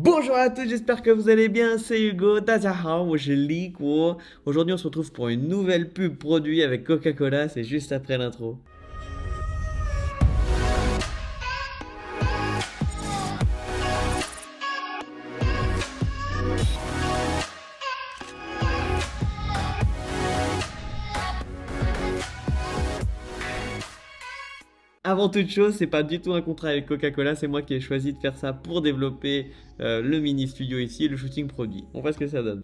Bonjour à tous, j'espère que vous allez bien, c'est Hugo, 大家好, moi je Lico. Aujourd'hui on se retrouve pour une nouvelle pub produit avec Coca-Cola, c'est juste après l'intro. Avant toute chose, c'est pas du tout un contrat avec Coca-Cola, c'est moi qui ai choisi de faire ça pour développer le mini studio ici et le shooting produit. On voit ce que ça donne.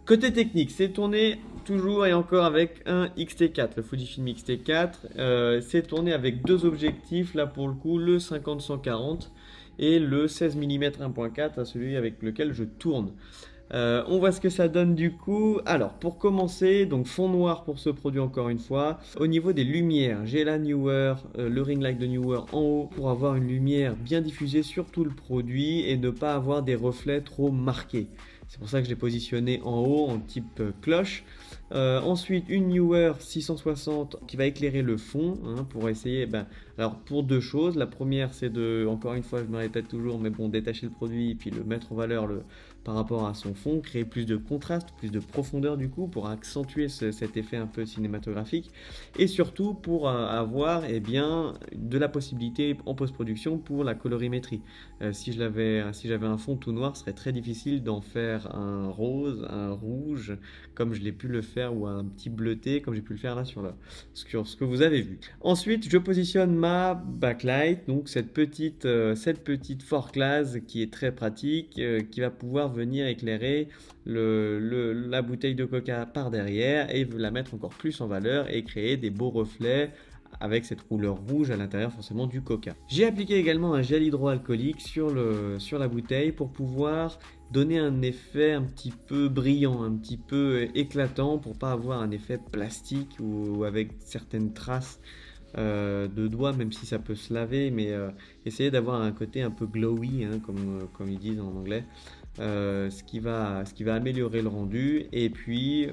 Côté technique, c'est tourné toujours et encore avec un X-T4, le Fujifilm X-T4. C'est tourné avec deux objectifs, là pour le coup, le 50-140 et le 16 mm 1.4, celui avec lequel je tourne. On voit ce que ça donne du coup. Alors, pour commencer, donc fond noir pour ce produit encore une fois. Au niveau des lumières, j'ai la Neewer, le ring light de Neewer en haut pour avoir une lumière bien diffusée sur tout le produit et ne pas avoir des reflets trop marqués. C'est pour ça que je l'ai positionné en haut en type cloche. Ensuite, une Neewer 660 qui va éclairer le fond pour essayer. Alors, pour deux choses. La première, c'est de, encore une fois, je me répète toujours, mais bon, détacher le produit et puis le mettre en valeur par rapport à son fond, créer plus de contraste, plus de profondeur du coup pour accentuer cet effet un peu cinématographique et surtout pour avoir bien, de la possibilité en post-production pour la colorimétrie. Si j'avais un fond tout noir, ce serait très difficile d'en faire un rose, un rouge comme je l'ai pu le faire ou un petit bleuté comme j'ai pu le faire là sur ce que vous avez vu. Ensuite, je positionne ma backlight, donc cette petite fork glass qui est très pratique, qui va pouvoir venir éclairer la bouteille de coca par derrière et la mettre encore plus en valeur et créer des beaux reflets avec cette couleur rouge à l'intérieur forcément du coca. J'ai appliqué également un gel hydroalcoolique sur la bouteille pour pouvoir donner un effet un petit peu brillant, un petit peu éclatant pour pas avoir un effet plastique ou avec certaines traces de doigts, même si ça peut se laver, mais essayer d'avoir un côté un peu glowy, comme ils disent en anglais, ce qui va améliorer le rendu. Et puis,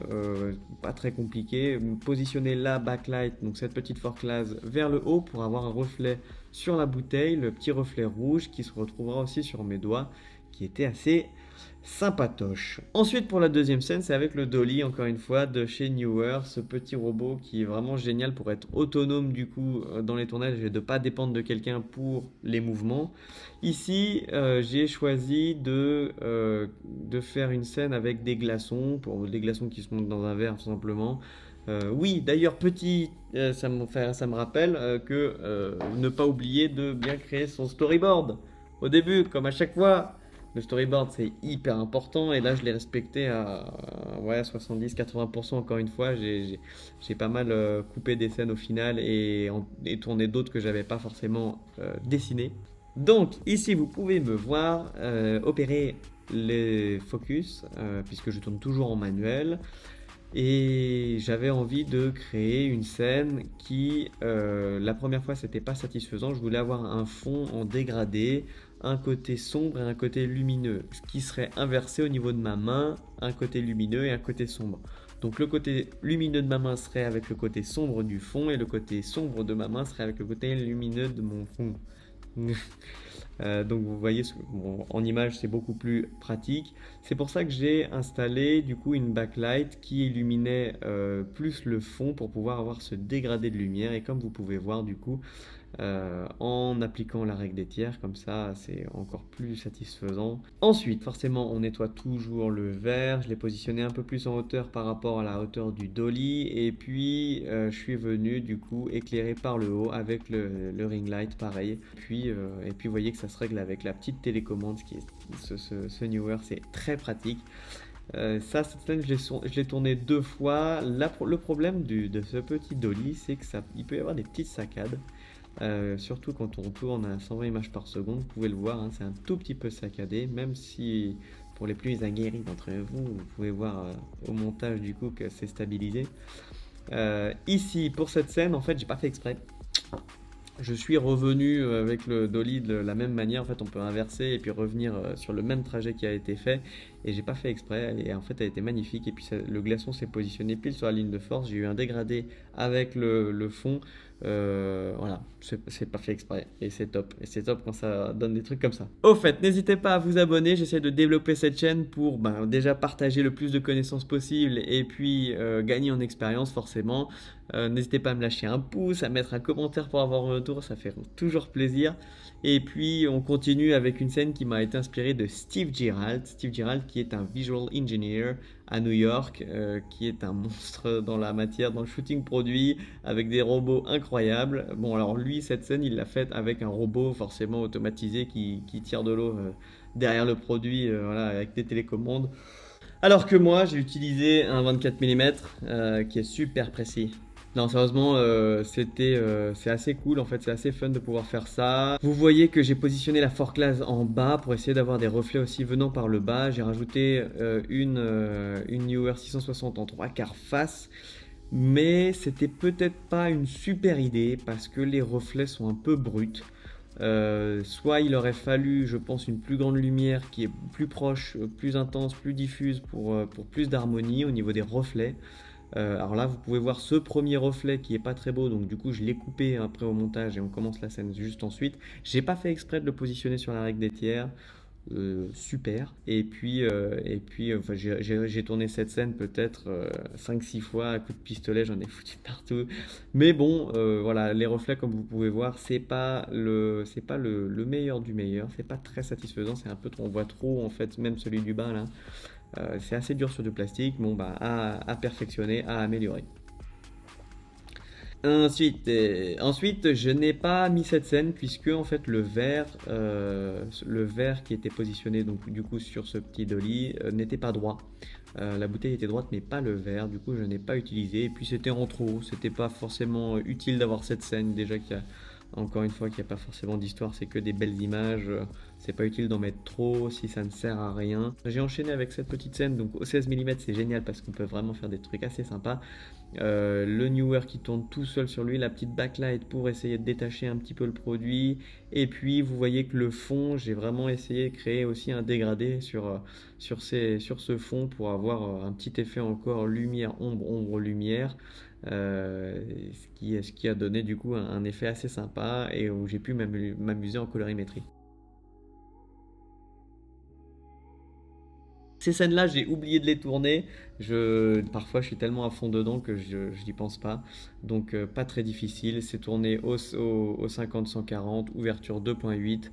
pas très compliqué, positionner la backlight, donc cette petite fork glass, vers le haut pour avoir un reflet sur la bouteille, le petit reflet rouge qui se retrouvera aussi sur mes doigts, qui était assez sympatoche. Ensuite, pour la deuxième scène, c'est avec le dolly, encore une fois, de chez Neewer, ce petit robot qui est vraiment génial pour être autonome du coup dans les tournages et de ne pas dépendre de quelqu'un pour les mouvements. Ici, j'ai choisi de faire une scène avec des glaçons, des glaçons qui se montent dans un verre tout simplement. Oui, d'ailleurs, ça me rappelle que ne pas oublier de bien créer son storyboard. Au début, comme à chaque fois, le storyboard c'est hyper important et là je l'ai respecté à 70-80% encore une fois. J'ai pas mal coupé des scènes au final et tourné d'autres que j'avais pas forcément dessinées. Donc ici vous pouvez me voir opérer les focus puisque je tourne toujours en manuel. Et j'avais envie de créer une scène qui, la première fois, c'était pas satisfaisant. Je voulais avoir un fond en dégradé, un côté sombre et un côté lumineux, ce qui serait inversé au niveau de ma main, un côté lumineux et un côté sombre. Donc le côté lumineux de ma main serait avec le côté sombre du fond et le côté sombre de ma main serait avec le côté lumineux de mon fond. Donc vous voyez, en image c'est beaucoup plus pratique. C'est pour ça que j'ai installé du coup une backlight qui illuminait plus le fond pour pouvoir avoir ce dégradé de lumière. Et comme vous pouvez voir du coup, en appliquant la règle des tiers, comme ça c'est encore plus satisfaisant. Ensuite, forcément, on nettoie toujours le verre. Je l'ai positionné un peu plus en hauteur par rapport à la hauteur du dolly. Et puis, je suis venu du coup éclairer par le haut avec le ring light, pareil. Et puis, vous voyez que ça se règle avec la petite télécommande, qui est ce Neewer, c'est très pratique. Cette scène, je l'ai tourné deux fois. Le problème de ce petit dolly, c'est qu'il peut y avoir des petites saccades. Surtout quand on tourne à 120 images par seconde, vous pouvez le voir, c'est un tout petit peu saccadé, même si pour les plus aguerris d'entre vous, vous pouvez voir au montage du coup que c'est stabilisé. Ici, pour cette scène, en fait, j'ai pas fait exprès. je suis revenu avec le dolly de la même manière. En fait, on peut inverser et puis revenir sur le même trajet qui a été fait. Et j'ai pas fait exprès. Et en fait, elle était magnifique. Et puis le glaçon s'est positionné pile sur la ligne de force. J'ai eu un dégradé avec le fond. Voilà, c'est pas fait exprès. Et c'est top. Et c'est top quand ça donne des trucs comme ça. Au fait, n'hésitez pas à vous abonner. J'essaie de développer cette chaîne pour déjà partager le plus de connaissances possible et puis gagner en expérience forcément. N'hésitez pas à me lâcher un pouce, à mettre un commentaire pour avoir un retour, ça fait toujours plaisir. Et puis on continue avec une scène qui m'a été inspirée de Steve Gerald. Steve Gerald qui est un visual engineer à New York, qui est un monstre dans la matière, dans le shooting produit, avec des robots incroyables. Bon alors lui, cette scène, il l'a faite avec un robot forcément automatisé qui tire de l'eau derrière le produit, voilà, avec des télécommandes. Alors que moi, j'ai utilisé un 24 mm qui est super précis. Non, sérieusement, c'est assez cool, en fait, c'est assez fun de pouvoir faire ça. Vous voyez que j'ai positionné la forklaz en bas pour essayer d'avoir des reflets aussi venant par le bas. J'ai rajouté une Neewer 660 en 3/4 face, mais c'était peut-être pas une super idée parce que les reflets sont un peu bruts. Soit il aurait fallu, je pense, une plus grande lumière qui est plus proche, plus intense, plus diffuse pour plus d'harmonie au niveau des reflets. Alors là, vous pouvez voir ce premier reflet qui est pas très beau, donc du coup, je l'ai coupé après au montage et on commence la scène juste ensuite. J'ai pas fait exprès de le positionner sur la règle des tiers. Super. Et puis, enfin, j'ai tourné cette scène peut-être 5-6 fois à coup de pistolet, j'en ai foutu partout. Mais bon, voilà, les reflets, comme vous pouvez voir, c'est pas le meilleur du meilleur. C'est pas très satisfaisant, c'est un peu trop, on voit trop en fait, même celui du bas là. C'est assez dur sur du plastique, bon bah à perfectionner, à améliorer. Ensuite, je n'ai pas mis cette scène puisque en fait le verre qui était positionné donc du coup sur ce petit dolly n'était pas droit. La bouteille était droite mais pas le verre, du coup je n'ai pas utilisé. Et puis c'était en trop, c'était pas forcément utile d'avoir cette scène. Déjà qu'il y a encore une fois qu'il n'y a pas forcément d'histoire, c'est que des belles images. C'est pas utile d'en mettre trop si ça ne sert à rien. J'ai enchaîné avec cette petite scène, donc au 16 mm c'est génial parce qu'on peut vraiment faire des trucs assez sympas. Le Neewer qui tourne tout seul sur lui, la petite backlight pour essayer de détacher un petit peu le produit. Et puis vous voyez que le fond, j'ai vraiment essayé de créer aussi un dégradé sur ce fond pour avoir un petit effet encore lumière, ombre, ombre, lumière. Ce qui a donné du coup un effet assez sympa et où j'ai pu m'amuser en colorimétrie. Ces scènes-là, j'ai oublié de les tourner. Parfois, je suis tellement à fond dedans que je n'y pense pas. Donc, pas très difficile. C'est tourné au 50-140, ouverture 2.8.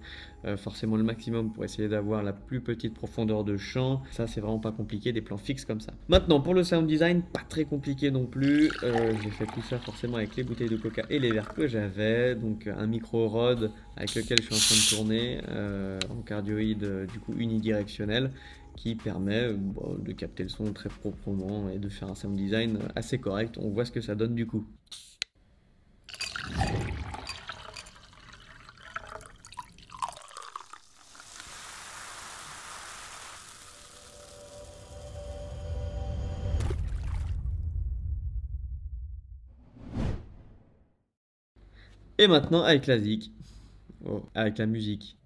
Forcément le maximum pour essayer d'avoir la plus petite profondeur de champ. Ça, c'est vraiment pas compliqué, des plans fixes comme ça. Maintenant, pour le sound design, pas très compliqué non plus. J'ai fait tout ça forcément avec les bouteilles de coca et les verres que j'avais. Donc, un micro Rode avec lequel je suis en train de tourner en cardioïde, du coup unidirectionnel, qui permet de capter le son très proprement et de faire un sound design assez correct. On voit ce que ça donne du coup. Et maintenant avec la zik, avec la musique.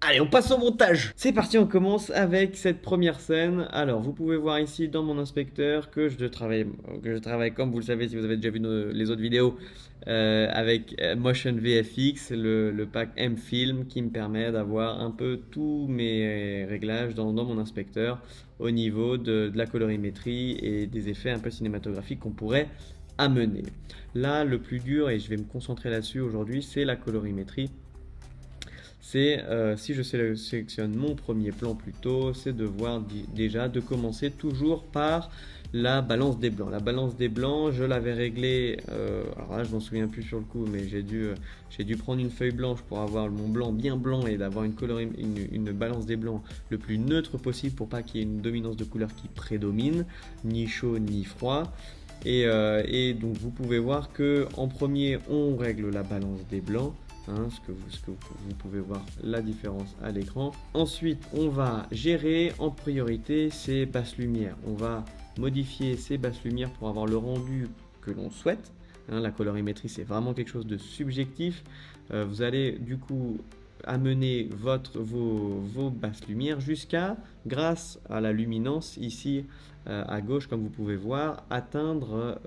Allez, on passe au montage. C'est parti, on commence avec cette première scène. Alors, vous pouvez voir ici dans mon inspecteur que je travaille comme vous le savez si vous avez déjà vu les autres vidéos, avec Motion VFX, le pack M-Film qui me permet d'avoir un peu tous mes réglages dans mon inspecteur au niveau de la colorimétrie et des effets un peu cinématographiques qu'on pourrait amener. Là, le plus dur, et je vais me concentrer là-dessus aujourd'hui, c'est la colorimétrie. C'est si je sélectionne mon premier plan plutôt, c'est de voir déjà de commencer toujours par la balance des blancs. La balance des blancs, je l'avais réglée, alors là je m'en souviens plus sur le coup, mais j'ai dû prendre une feuille blanche pour avoir mon blanc bien blanc et d'avoir une balance des blancs le plus neutre possible pour pas qu'il y ait une dominance de couleur qui prédomine, ni chaud ni froid. Et donc vous pouvez voir que en premier on règle la balance des blancs, hein, ce que vous pouvez voir la différence à l'écran. Ensuite on va gérer en priorité ces basses lumières. On va modifier ces basses lumières pour avoir le rendu que l'on souhaite. Hein, la colorimétrie c'est vraiment quelque chose de subjectif. Vous allez du coup amener vos basses lumières jusqu'à, grâce à la luminance ici à gauche comme vous pouvez voir, atteindre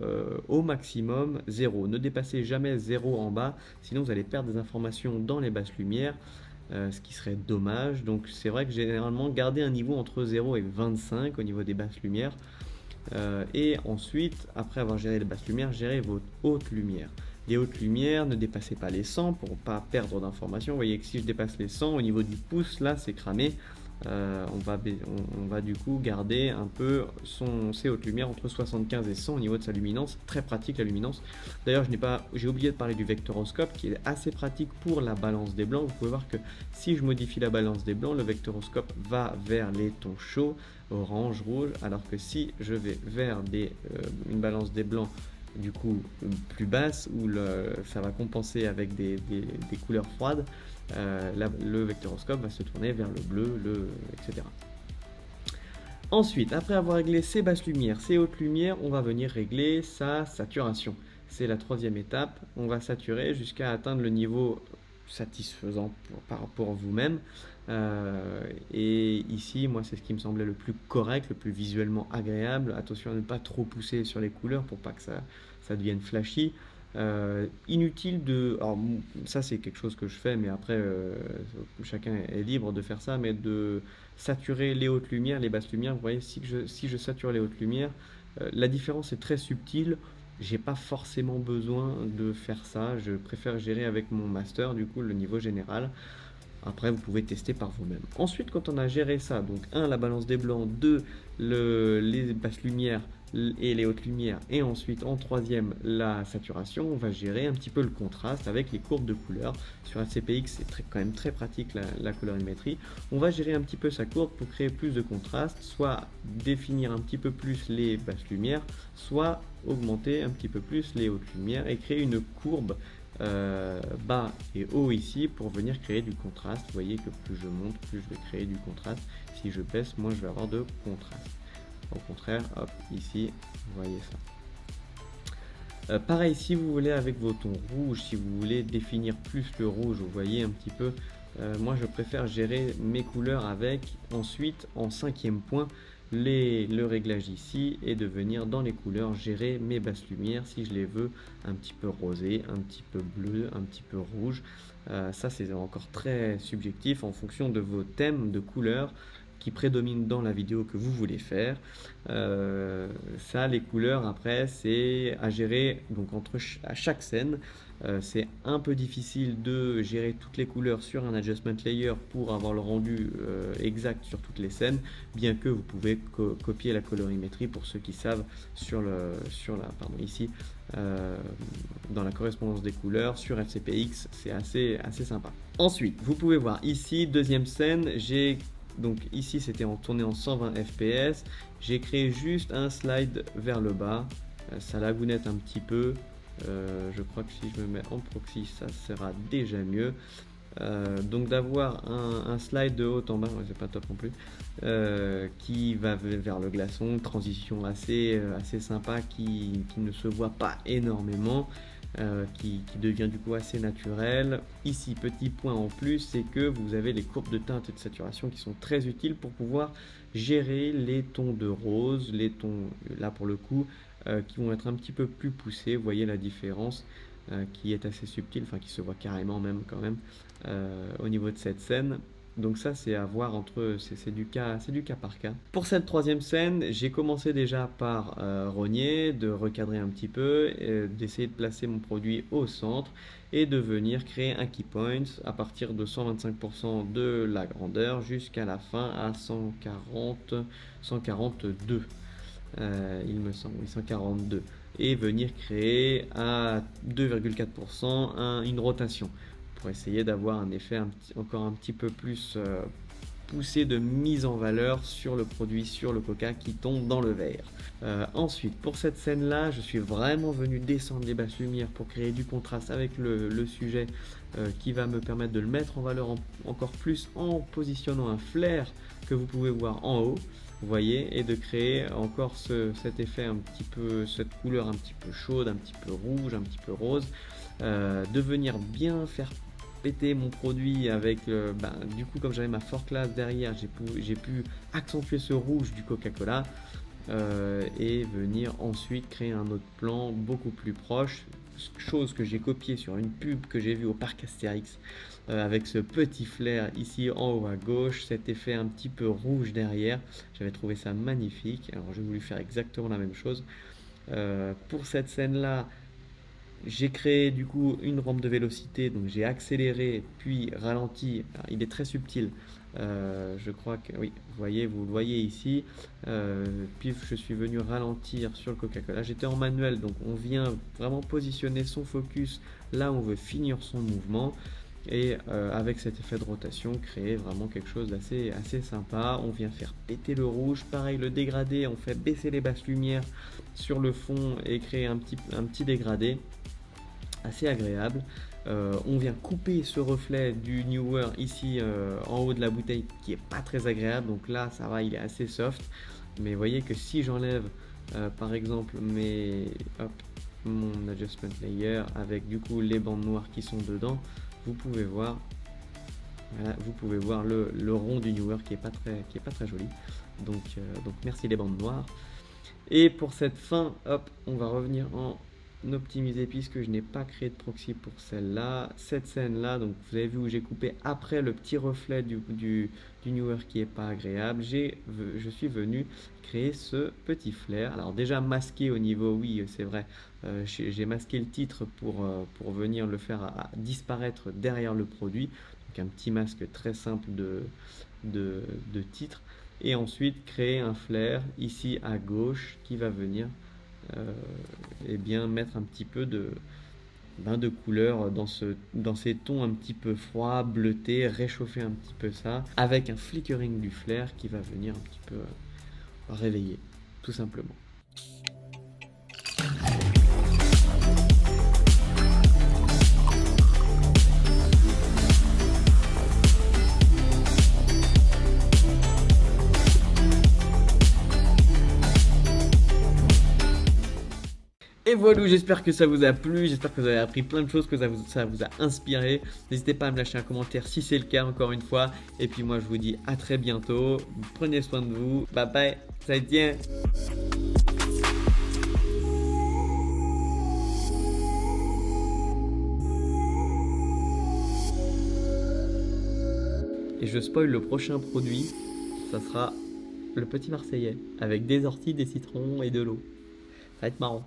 au maximum 0. Ne dépassez jamais 0 en bas, sinon vous allez perdre des informations dans les basses lumières, ce qui serait dommage. Donc c'est vrai que généralement garder un niveau entre 0 et 25 au niveau des basses lumières. Et ensuite, après avoir géré les basses lumières, gérez vos hautes lumières. Les hautes lumières, ne dépassez pas les 100 pour ne pas perdre d'informations. Vous voyez que si je dépasse les 100 au niveau du pouce, là c'est cramé. On va du coup garder un peu ses hautes lumières entre 75 et 100 au niveau de sa luminance. Très pratique la luminance. D'ailleurs, j'ai oublié de parler du vectoroscope qui est assez pratique pour la balance des blancs. Vous pouvez voir que si je modifie la balance des blancs, le vectoroscope va vers les tons chauds, orange, rouge, alors que si je vais vers une balance des blancs du coup plus basse où ça va compenser avec des couleurs froides, le vectoroscope va se tourner vers le bleu, etc. Ensuite, après avoir réglé ces basses lumières, ces hautes lumières, on va venir régler sa saturation. C'est la troisième étape. On va saturer jusqu'à atteindre le niveau satisfaisant par rapport à vous-même. Et ici, moi, c'est ce qui me semblait le plus correct, le plus visuellement agréable. Attention à ne pas trop pousser sur les couleurs pour pas que ça devienne flashy. Inutile de... Alors, ça, c'est quelque chose que je fais, mais après, chacun est libre de faire ça, mais de saturer les hautes lumières, les basses lumières. Vous voyez, si je sature les hautes lumières, la différence est très subtile. J'ai pas forcément besoin de faire ça, je préfère gérer avec mon master du coup le niveau général. Après vous pouvez tester par vous-même. Ensuite, quand on a géré ça, donc 1 la balance des blancs, 2 les basses lumières et les hautes lumières, et ensuite en troisième la saturation, on va gérer un petit peu le contraste avec les courbes de couleurs. Sur HCPX c'est quand même très pratique la colorimétrie. On va gérer un petit peu sa courbe pour créer plus de contraste, soit définir un petit peu plus les basses lumières, soit augmenter un petit peu plus les hautes lumières et créer une courbe bas et haut ici pour venir créer du contraste. Vous voyez que plus je monte, plus je vais créer du contraste. Si je baisse, moins je vais avoir de contraste. Au contraire, hop, ici, vous voyez ça. Pareil, si vous voulez avec vos tons rouges, si vous voulez définir plus le rouge, vous voyez un petit peu, moi je préfère gérer mes couleurs avec, ensuite en cinquième point, le réglage ici et de venir dans les couleurs gérer mes basses lumières si je les veux un petit peu rosé, un petit peu bleu, un petit peu rouge. Ça c'est encore très subjectif en fonction de vos thèmes de couleurs qui prédominent dans la vidéo que vous voulez faire. Ça, les couleurs après c'est à gérer donc à chaque scène. C'est un peu difficile de gérer toutes les couleurs sur un adjustment layer pour avoir le rendu exact sur toutes les scènes, bien que vous pouvez copier la colorimétrie pour ceux qui savent ici dans la correspondance des couleurs sur HCPX, c'est assez sympa. Ensuite, vous pouvez voir ici, deuxième scène, donc ici c'était tourné en 120 fps, j'ai créé juste un slide vers le bas, ça lagounette un petit peu. Je crois que si je me mets en proxy ça sera déjà mieux. Donc d'avoir un slide de haut en bas, c'est pas top non plus, qui va vers le glaçon, transition assez sympa qui ne se voit pas énormément, qui devient du coup assez naturel. Ici, petit point en plus, c'est que vous avez les courbes de teinte et de saturation qui sont très utiles pour pouvoir gérer les tons de rose, les tons là pour le coup qui vont être un petit peu plus poussés. Vous voyez la différence qui est assez subtile, enfin qui se voit carrément même quand même au niveau de cette scène. Donc ça c'est à voir c'est du cas par cas. Pour cette troisième scène, j'ai commencé déjà par rogner, de recadrer un petit peu, d'essayer de placer mon produit au centre et de venir créer un key point à partir de 125% de la grandeur jusqu'à la fin à 142. Il me semble, 142, et venir créer à 2,4% une rotation pour essayer d'avoir un effet encore un petit peu plus poussée de mise en valeur sur le produit, sur le coca qui tombe dans le verre. Ensuite, pour cette scène-là, je suis vraiment venu descendre les basses lumières pour créer du contraste avec le sujet qui va me permettre de le mettre en valeur encore plus en positionnant un flair que vous pouvez voir en haut, vous voyez, et de créer encore cet effet un petit peu, cette couleur un petit peu chaude, un petit peu rouge, un petit peu rose, de venir bien faire péter mon produit avec, du coup comme j'avais ma Fort Class derrière, j'ai pu accentuer ce rouge du Coca-Cola et venir ensuite créer un autre plan beaucoup plus proche, chose que j'ai copié sur une pub que j'ai vue au parc Astérix avec ce petit flair ici en haut à gauche, cet effet un petit peu rouge derrière, j'avais trouvé ça magnifique. Alors j'ai voulu faire exactement la même chose pour cette scène là. J'ai créé du coup une rampe de vélocité, donc j'ai accéléré puis ralenti. Alors, il est très subtil, je crois que oui, vous le voyez ici. Puis je suis venu ralentir sur le Coca-Cola. J'étais en manuel, donc on vient vraiment positionner son focus là où on veut finir son mouvement. Et avec cet effet de rotation, créer vraiment quelque chose d'assez sympa. On vient faire péter le rouge, pareil le dégradé, on fait baisser les basses lumières sur le fond et créer un petit dégradé assez agréable. On vient couper ce reflet du Newer ici en haut de la bouteille qui est pas très agréable, donc là ça va, il est assez soft, mais vous voyez que si j'enlève par exemple mon adjustment layer avec du coup les bandes noires qui sont dedans, vous pouvez voir, voilà, vous pouvez voir le rond du Newer qui est pas très joli, donc merci les bandes noires. Et pour cette fin, hop, on va revenir en optimiser puisque je n'ai pas créé de proxy pour celle-là. Cette scène-là, donc vous avez vu où j'ai coupé après le petit reflet du Newer qui est pas agréable. Je suis venu créer ce petit flair. Alors déjà masqué au niveau, oui c'est vrai, j'ai masqué le titre pour venir le faire disparaître derrière le produit. Donc un petit masque très simple de titre. Et ensuite créer un flair ici à gauche qui va venir et bien mettre un petit peu de couleur dans ces tons un petit peu froids, bleutés, réchauffer un petit peu ça avec un flickering du flair qui va venir un petit peu réveiller tout simplement. Et voilà, j'espère que ça vous a plu, j'espère que vous avez appris plein de choses, que ça vous a inspiré. N'hésitez pas à me lâcher un commentaire si c'est le cas encore une fois. Et puis moi je vous dis à très bientôt, prenez soin de vous, bye bye, ça tient. Et je spoil le prochain produit, ça sera le petit Marseillais avec des orties, des citrons et de l'eau. Ça va être marrant.